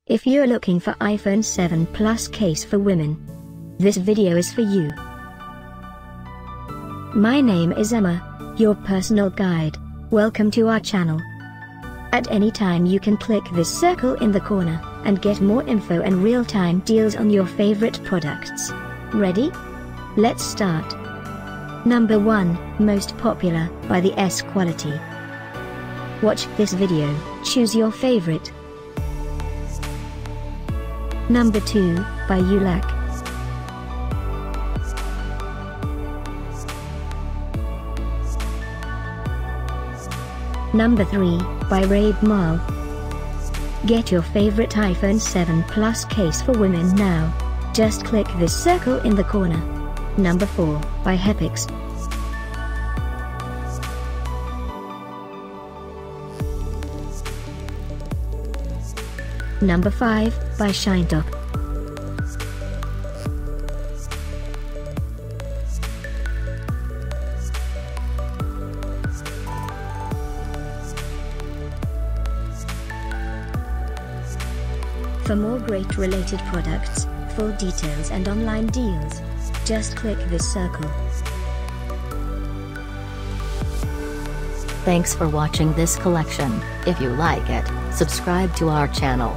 If you're looking for iPhone 7 Plus case for women, this video is for you. My name is Emma, your personal guide. Welcome to our channel. At any time you can click this circle in the corner, and get more info and real-time deals on your favorite products. Ready? Let's start. Number 1, most popular, by the S quality. Watch this video, choose your favorite. Number 2, by ULAK. Number 3, by RabeMall. Get your favorite iPhone 7 Plus case for women now. Just click this circle in the corner. Number 4, by Hepix. Number 5, by Shinetop. For more great related products, full details and online deals, just click this circle. Thanks for watching this collection. If you like it, subscribe to our channel.